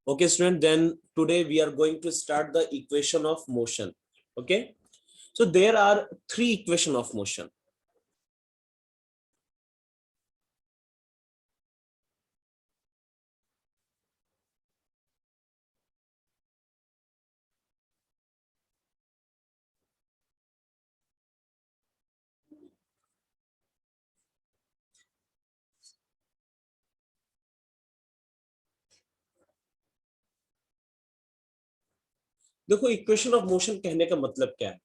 Okay, student, then today we are going to start the equation of motion. Okay, so there are three equation of motion. देखो, equation of motion कहने का मतलब क्या है।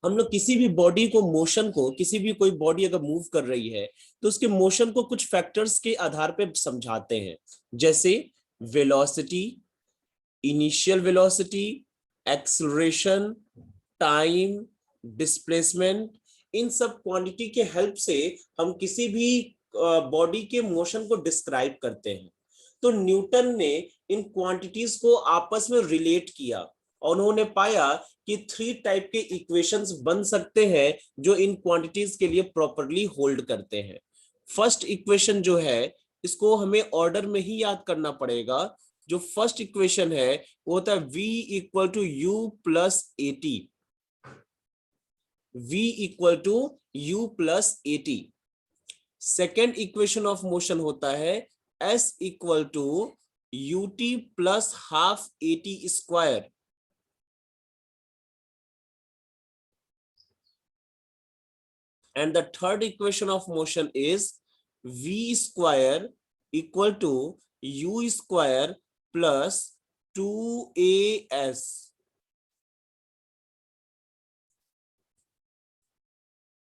हम लोग किसी भी बॉडी को मोशन को, किसी भी कोई बॉडी अगर मूव कर रही है तो उसके मोशन को कुछ फैक्टर्स के आधार पे समझाते हैं, जैसे velocity, initial velocity, acceleration, time, displacement. इन सब क्वांटिटी के हेल्प से हम किसी भी बॉडी के मोशन को डिस्क्राइब करते हैं। तो न्यूटन ने इन क्वांटिटीज को आपस में रिलेट किया और उन्होंने पाया कि थ्री टाइप के इक्वेशंस बन सकते हैं जो इन क्वांटिटीज के लिए प्रॉपरली होल्ड करते हैं। फर्स्ट इक्वेशन जो है, इसको हमें ऑर्डर में ही याद करना पड़ेगा। जो फर्स्ट इक्वेशन है वो होता है v equal to u plus a t. v equal to u plus a t. Second equation of motion होता है s equal to u t plus half a t square. And the third equation of motion is v square equal to u square plus 2as।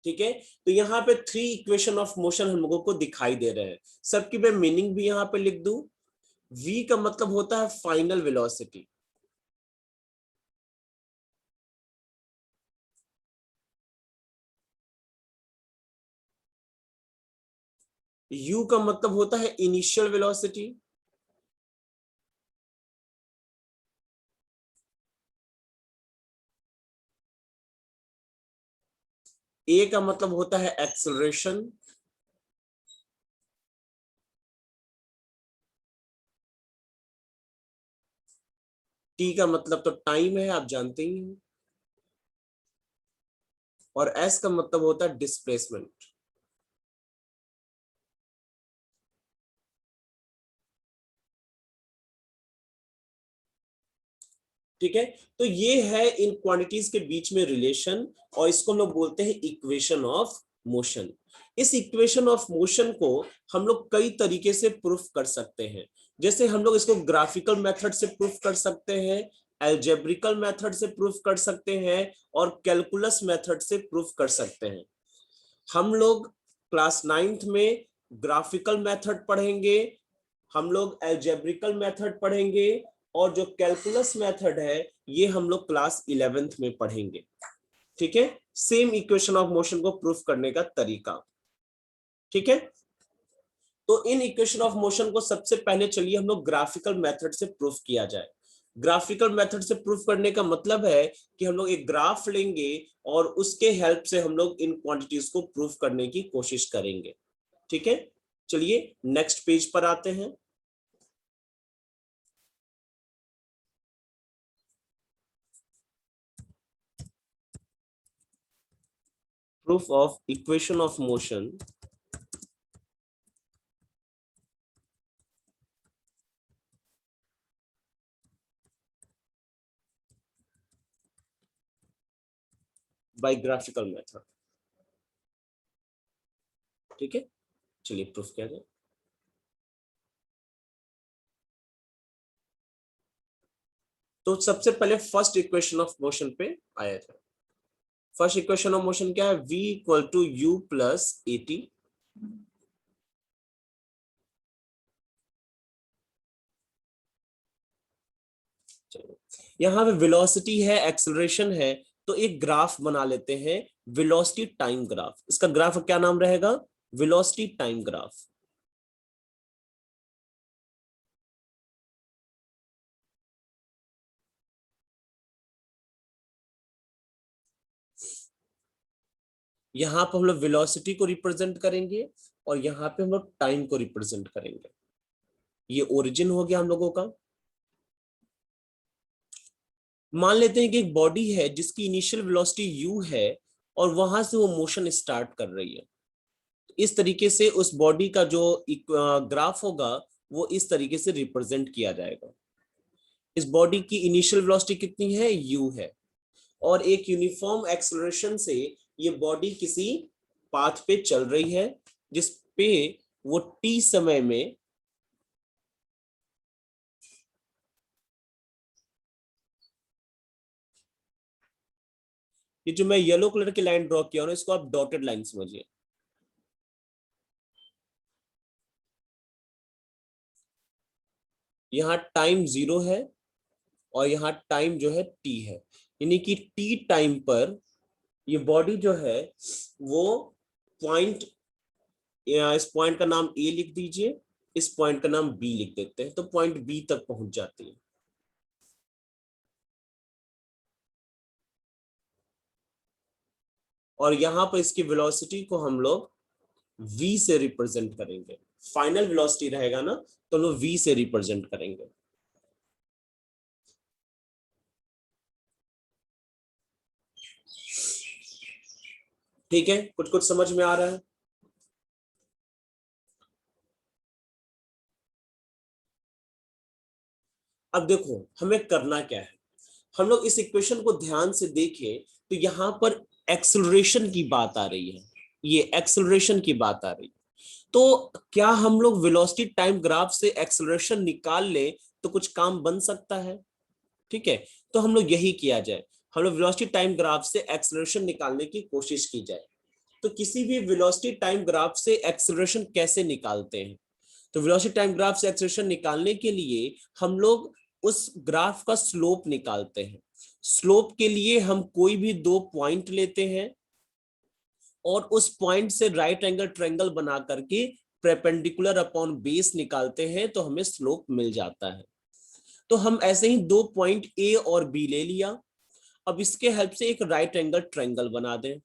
ठीक है, तो यहाँ पे three equation of motion हम लोगों को दिखाई दे रहे हैं। सबकी मैं मीनिंग भी यहाँ पे लिख दूं। v का मतलब होता है फाइनल वेलोसिटी, u का मतलब होता है इनिशियल वेलोसिटी, a का मतलब होता है एक्सेलरेशन, t का मतलब तो टाइम है, आप जानते ही हैं, और s का मतलब होता है डिस्प्लेसमेंट। ठीक है, तो ये है इन क्वांटिटीज के बीच में रिलेशन, और इसको हम लोग बोलते हैं इक्वेशन ऑफ मोशन। इस इक्वेशन ऑफ मोशन को हम लोग कई तरीके से प्रूफ कर सकते हैं। जैसे हम लोग इसको ग्राफिकल मेथड से प्रूफ कर सकते हैं, एल्जेब्रिकल मेथड से प्रूफ कर सकते हैं, और कैलकुलस मेथड से प्रूफ कर सकते हैं। हम लोग क्लास 9th में ग्राफिकल मेथड पढ़ेंगे, हम लोग एल्जेब्रिकल मेथड पढ़ेंगे, और जो कैलकुलस मेथड है ये हम लोग क्लास 11th में पढ़ेंगे। ठीक है, सेम इक्वेशन ऑफ मोशन को प्रूफ करने का तरीका। ठीक है, तो इन इक्वेशन ऑफ मोशन को सबसे पहले चलिए हम लोग ग्राफिकल मेथड से प्रूफ किया जाए। ग्राफिकल मेथड से प्रूफ करने का मतलब है कि हम लोग एक ग्राफ लेंगे और उसके हेल्प से हम लोग इन क्वांटिटीज को प्रूफ करने की कोशिश करेंगे। ठीक है, चलिए नेक्स्ट पेज पर आते हैं। Proof of equation of motion by graphical method। ठीक है, चलिए प्रूफ किया जाए। तो सबसे पहले फर्स्ट इक्वेशन ऑफ मोशन पे आया जाए। फर्स्ट इक्वेशन ऑफ मोशन क्या है, v equal to u plus a t. यहाँ पे वेलोसिटी है, एक्सेलरेशन है, तो एक ग्राफ बना लेते हैं, वेलोसिटी टाइम ग्राफ। इसका ग्राफ क्या नाम रहेगा, वेलोसिटी टाइम ग्राफ। यहाँ पे हम लोग वेलोसिटी को रिप्रेजेंट करेंगे और यहाँ पे हम लोग टाइम को रिप्रेजेंट करेंगे। ये ओरिजिन हो गया हम लोगों का। मान लेते हैं कि एक बॉडी है जिसकी इनिशियल वेलोसिटी u है और वहां से वो मोशन स्टार्ट कर रही है। इस तरीके से उस बॉडी का जो ग्राफ होगा वो इस तरीके से रिप्रेजेंट किया जाएगा। इस बॉडी की इनिशियल वेलोसिटी कितनी है, u है, और एक यूनिफॉर्म एक्सेलरेशन से ये बॉडी किसी पाथ पे चल रही है जिस पे वो t समय में ये जो मैं येलो कलर की लाइन ड्रॉ किया हूं ना, इसको आप डॉटेड लाइन समझिए। यहाँ टाइम 0 है और यहाँ टाइम जो है t है, यानी कि t टाइम पर ये बॉडी जो है वो पॉइंट, इस पॉइंट का नाम A लिख दीजिए, इस पॉइंट का नाम B लिख देते हैं, तो पॉइंट B तक पहुंच जाती है। और यहां पर इसकी वेलोसिटी को हम लोग v से रिप्रेजेंट करेंगे। फाइनल वेलोसिटी रहेगा ना, तो लोग v से रिप्रेजेंट करेंगे। ठीक है, कुछ कुछ समझ में आ रहा है। अब देखो हमें करना क्या है, हम लोग इस इक्वेशन को ध्यान से देखें तो यहाँ पर एक्सेलरेशन की बात आ रही है, ये एक्सेलरेशन की बात आ रही है। तो क्या हम लोग वेलोसिटी टाइम ग्राफ से एक्सेलरेशन निकाल ले तो कुछ काम बन सकता है? ठीक है, तो हम लोग यही किया जाए, हम लोग वेलोसिटी टाइम ग्राफ से एक्सेलरेशन निकालने की कोशिश की जाए। तो किसी भी वेलोसिटी टाइम ग्राफ से एक्सेलरेशन कैसे निकालते हैं? तो वेलोसिटी टाइम ग्राफ से एक्सेलरेशन निकालने के लिए हम लोग उस ग्राफ का स्लोप निकालते हैं। स्लोप के लिए हम कोई भी दो पॉइंट लेते हैं और उस पॉइंट से राइट एंगल ट्रायंगल बना करके परपेंडिकुलर अपॉन बेस निकालते हैं, तो हमें स्लोप मिल जाता है। तो हम ऐसे ही दो पॉइंट ए और बी ले लिया, अब इसके हेल्प से एक राइट एंगल ट्रायंगल बना दें।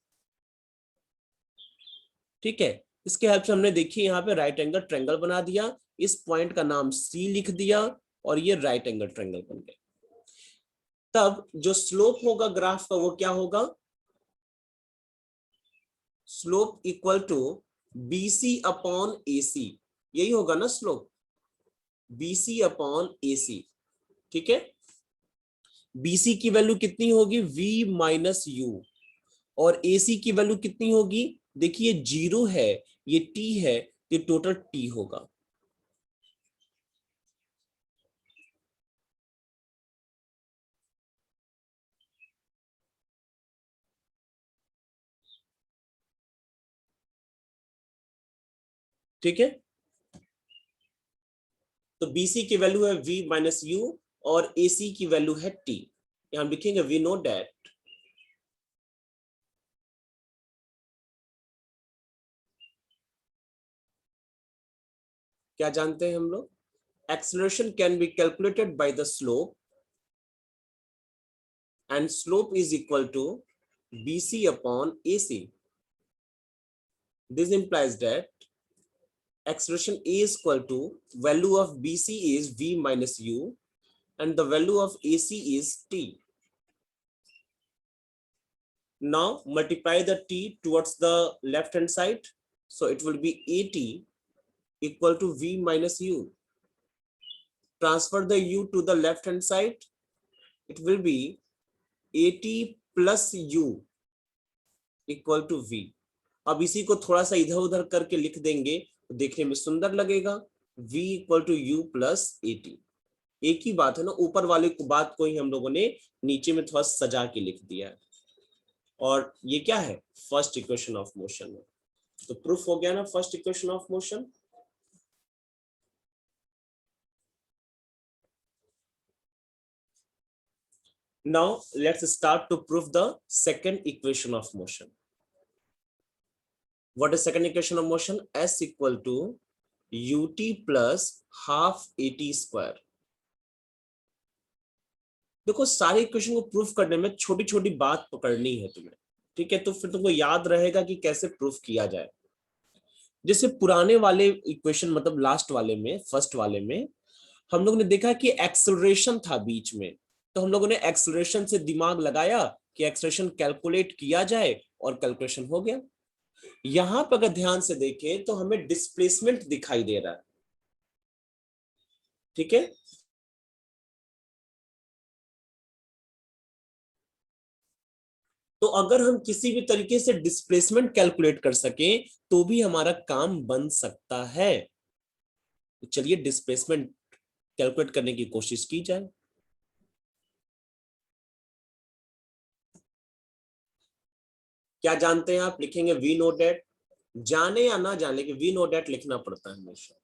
ठीक है, इसके हेल्प से हमने देखिए यहाँ पे राइट एंगल ट्रायंगल बना दिया, इस पॉइंट का नाम सी लिख दिया और ये राइट एंगल ट्रायंगल बन गया। तब जो स्लोप होगा ग्राफ का वो क्या होगा, slope equal to BC upon AC, यही होगा ना स्लोप, BC अपॉन AC। ठीक है, BC की वैल्यू कितनी होगी, V माइनस U, और AC की वैल्यू कितनी होगी, देखिए 0 है, ये T है, ये टोटल T होगा। ठीक है, तो BC की वैल्यू है V माइनस U और AC की वैल्यू है T। यहां हम लिखेंगे वी नो दैट क्या जानते हैं हम लोग, acceleration can be calculated by the slope and slope is equal to BC upon AC. This implies that acceleration A is equal to value of BC is V minus U and the value of AC is T. Now multiply the T towards the left hand side, so it will be AT equal to V minus U. Transfer the U to the left hand side, it will be AT plus U equal to V. अब इसी को थोड़ा सा इधर उधर करके लिख देंगे तो देखने में सुंदर लगेगा, V equal to U plus AT। एक ही बात है ना, ऊपर वाले को बात को ही हम लोगों ने नीचे में थोड़ा सजा के लिख दिया है। और ये क्या है, फर्स्ट इक्वेशन ऑफ मोशन है, तो प्रूफ हो गया ना first equation of motion. Now let's start to prove the second equation of motion. What is second equation of motion? S equal to ut plus half at square. देखो सारे equation को proof करने में छोटी छोटी बात पकड़नी है तुम्हें, ठीक है, तो फिर तुमको याद रहेगा कि कैसे प्रूफ किया जाए। जैसे पुराने वाले इक्वेशन, मतलब लास्ट वाले में, फर्स्ट वाले में हम लोगों ने देखा कि एक्सेलरेशन था बीच में, तो हम लोगों ने एक्सेलरेशन से दिमाग लगाया कि एक्सेलरेशन कैलकुलेट किया जाए और कैलकुलेशन हो गया। यहां पर अगर ध्यान से देखें तो हमें डिस्प्लेसमेंट दिखाई दे रहा है, ठीक है। तो अगर हम किसी भी तरीके से डिस्प्लेसमेंट कैलकुलेट कर सकें तो भी हमारा काम बन सकता है। तो चलिए डिस्प्लेसमेंट कैलकुलेट करने की कोशिश की जाए। क्या जानते हैं आप? लिखेंगे वी नो डेट, जाने या ना जाने, लेकिन वी नो डेट लिखना पड़ता है हमेशा।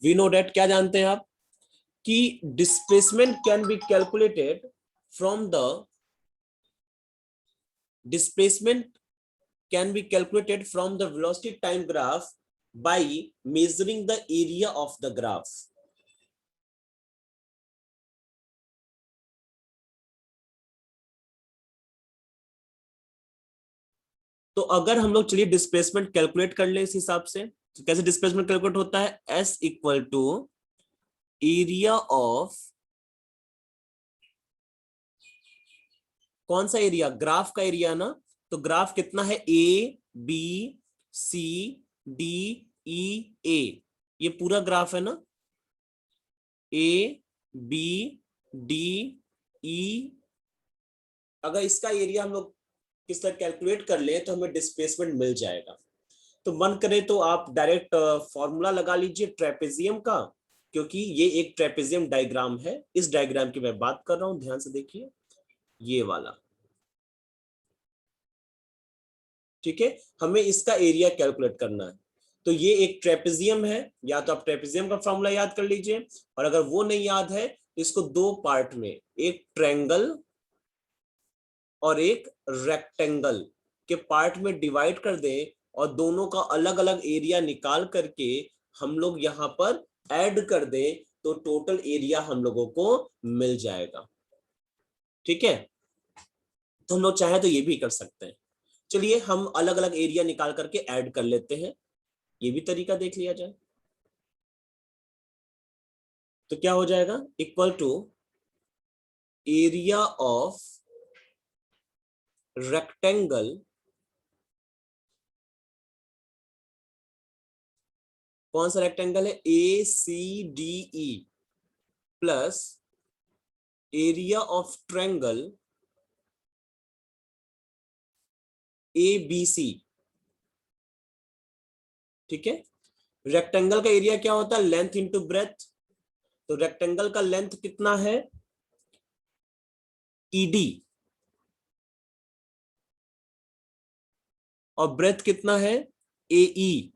वी नो डेट क्या जानते हैं आप? कि displacement can be calculated from the displacement can be calculated from the velocity time graph by measuring the area of the graph. तो अगर हम लोग चलिए डिस्प्लेसमेंट कैलकुलेट कर ले इस हिसाब से, तो कैसे डिस्प्लेसमेंट कैलकुलेट होता है? S equal to area of, कौन सा एरिया? ग्राफ का एरिया ना। तो ग्राफ कितना है? ए बी सी डी ई ए, ये पूरा ग्राफ है ना, ए बी डी ई। अगर इसका एरिया हम लोग किस तरह कैलकुलेट कर ले तो हमें डिस्प्लेसमेंट मिल जाएगा। तो मन करे तो आप डायरेक्ट फॉर्मूला लगा लीजिए ट्रेपेजियम का, क्योंकि ये एक ट्रेपेजियम डायग्राम है। इस डायग्राम की मैं बात कर रहा हूं, ध्यान से देखिए, ये वाला, ठीक है। हमें इसका एरिया कैलकुलेट करना है। तो ये एक ट्रेपेजियम है, या तो आप ट्रेपेजियम का फॉर्मूला याद कर लीजिए, और अगर वो नहीं याद है तो इसको दो पार्ट में, एक ट्रायंगल और एक रेक्टेंगल के पार्ट में डिवाइड कर दें, और दोनों का अलग अलग एरिया निकाल करके हम लोग यहाँ पर ऐड कर दें, तो टोटल एरिया हम लोगों को मिल जाएगा, ठीक है। तो हम लोग चाहे तो ये भी कर सकते हैं। चलिए हम अलग अलग एरिया निकाल करके ऐड कर लेते हैं, ये भी तरीका देख लिया जाए। तो क्या हो जाएगा? Equal to area of rectangle, कौन सा रेक्टेंगल है? A C D E, plus area of triangle A B C, ठीक है। रेक्टेंगल का एरिया क्या होता है? Length into breadth. तो रेक्टेंगल का लेंथ कितना है? ईडी, और ब्रेथ कितना है? एई,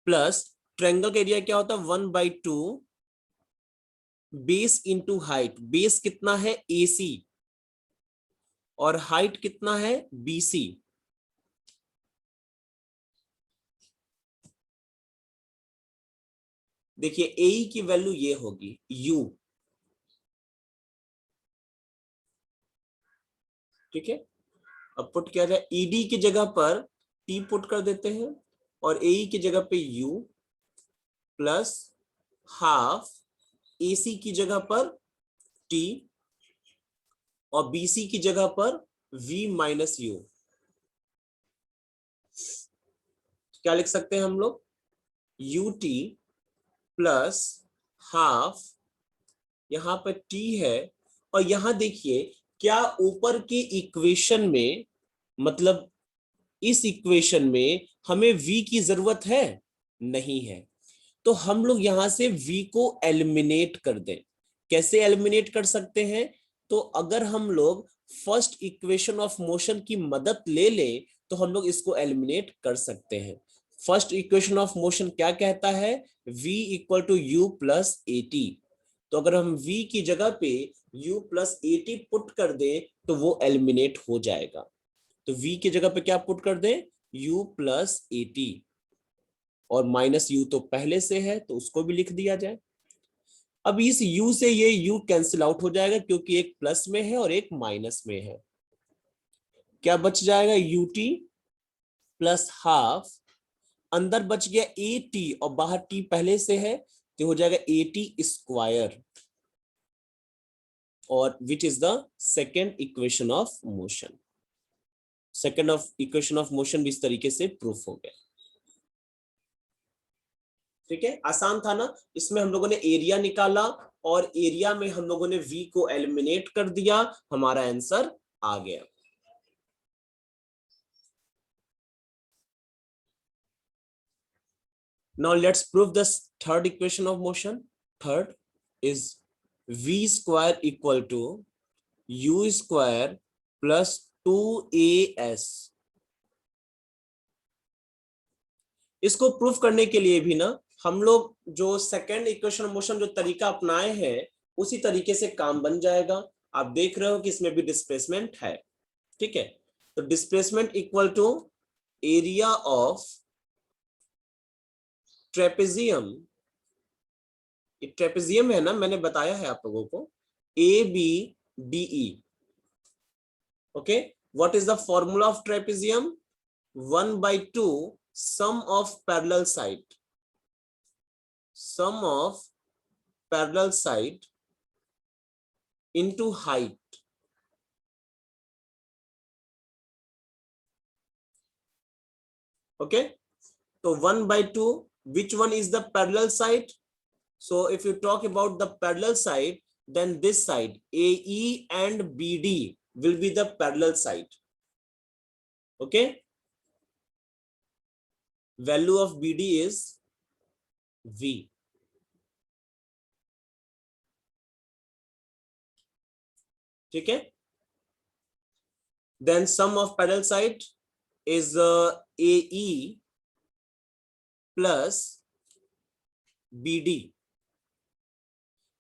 प्लस ट्रायंगल का एरिया क्या होता है? 1/2 बेस इंटू हाइट। बेस कितना है? एसी, और हाइट कितना है? बीसी। देखिए ए की वैल्यू ये होगी यू, ठीक है। अब पुट किया जाए, ईडी की जगह पर टी पुट कर देते हैं, और ए की जगह पे यू, प्लस हाफ एसी की जगह पर टी, और बीसी की जगह पर v माइनस यू। क्या लिख सकते हैं हम लोग? यू टी प्लस हाफ, यहां पर t है, और यहां देखिए क्या ऊपर के इक्वेशन में, मतलब इस इक्वेशन में हमें v की जरूरत है? नहीं है। तो हम लोग यहां से v को एलिमिनेट कर दें। कैसे एलिमिनेट कर सकते हैं? तो अगर हम लोग फर्स्ट इक्वेशन ऑफ मोशन की मदद ले लें तो हम लोग इसको एलिमिनेट कर सकते हैं। फर्स्ट इक्वेशन ऑफ मोशन क्या कहता है? v equal to u plus a t. तो अगर हम v की जगह पे u plus a t put कर दें तो वो एलिमिनेट हो जाएगा। तो v की जगह पे क्या पुट कर दें? u प्लस ए टी, और माइनस यू तो पहले से है तो उसको भी लिख दिया जाए। अब इस u से ये u कैंसिल आउट हो जाएगा क्योंकि एक प्लस में है और एक माइनस में है। क्या बच जाएगा, ut प्लस हाफ, अंदर बच गया at और बाहर t पहले से है तो हो जाएगा at स्क्वायर, और which is the second equation of motion. Second of equation of motion भी इस तरीके से प्रूफ हो गया। ठीक है, आसान था ना। इसमें हम लोगों ने एरिया निकाला और एरिया में हम लोगों ने v को एलिमिनेट कर दिया, हमारा आंसर आ गया। Now let's prove the third equation of motion. Third is v square equal to u square plus 2as। इसको प्रूफ करने के लिए भी ना हम लोग जो सेकेंड इक्वेशन ऑफ मोशन जो तरीका अपनाए हैं उसी तरीके से काम बन जाएगा। आप देख रहे हो कि इसमें भी डिस्प्लेसमेंट है। ठीक है, तो displacement equal to area of trapezium, trapezium है ना, मैंने बताया है आप लोगों को, ABDE। Okay, what is the formula of trapezium, 1/2 sum of parallel side, sum of parallel side into height। okay, so 1/2, which one is the parallel side? So if you talk about the parallel side, then this side AE and BD will be the parallel side। okay, value of BD is V। ठीक है, then sum of parallel side is AE plus BD,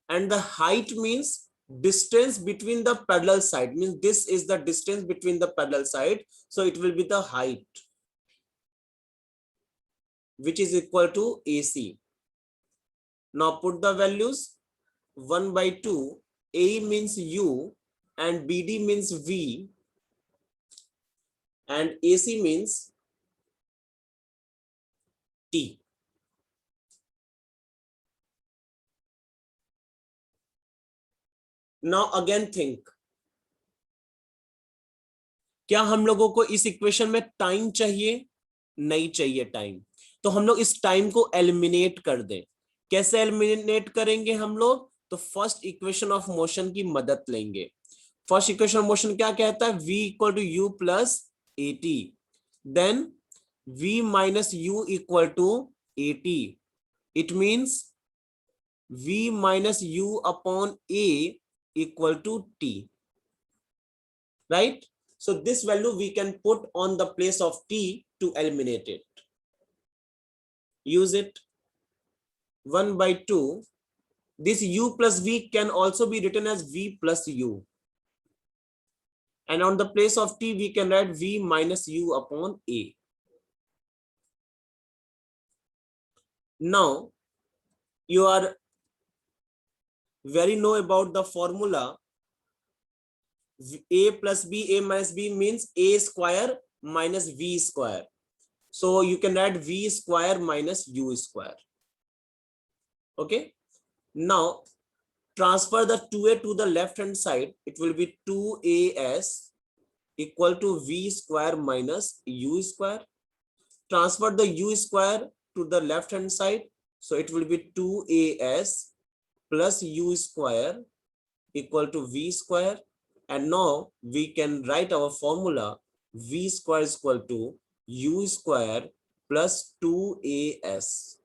and the height means distance between the parallel side, means this is the distance between the parallel side, so it will be the height which is equal to AC। now put the values, 1/2 AE means U and BD means V and AC means T। now again think, क्या हम लोगों को इस equation में time चाहिए? नहीं चाहिए time, तो हम लोग इस टाइम को एलिमिनेट कर दें। कैसे एलिमिनेट करेंगे हम लोग? तो फर्स्ट इक्वेशन ऑफ मोशन की मदद लेंगे। फर्स्ट इक्वेशन ऑफ मोशन क्या कहता है, v equal to u plus AT, then v minus u equal to AT, it means v minus u upon A equal to T, right? So this value we can put on the place of T to eliminate it. Use it, 1/2, this U plus V can also be written as V plus U, and on the place of T we can write V minus U upon A। now you are very know about the formula, A plus B, A minus B means A square minus V square, so you can write V square minus U square। okay, now transfer the 2A to the left hand side, it will be 2AS equal to V square minus U square। transfer the U square to the left hand side, so it will be 2AS plus U square equal to V square, and now we can write our formula, V square is equal to U square plus 2AS।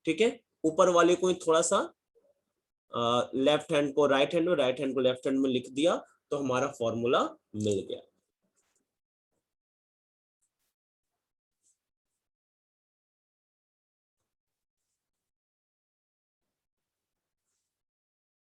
ठीक है, ऊपर वाले को थोड़ा सा left hand को right hand में, right hand को लेफ्ट हैंड में लिख दिया तो हमारा फॉर्मूला मिल गया।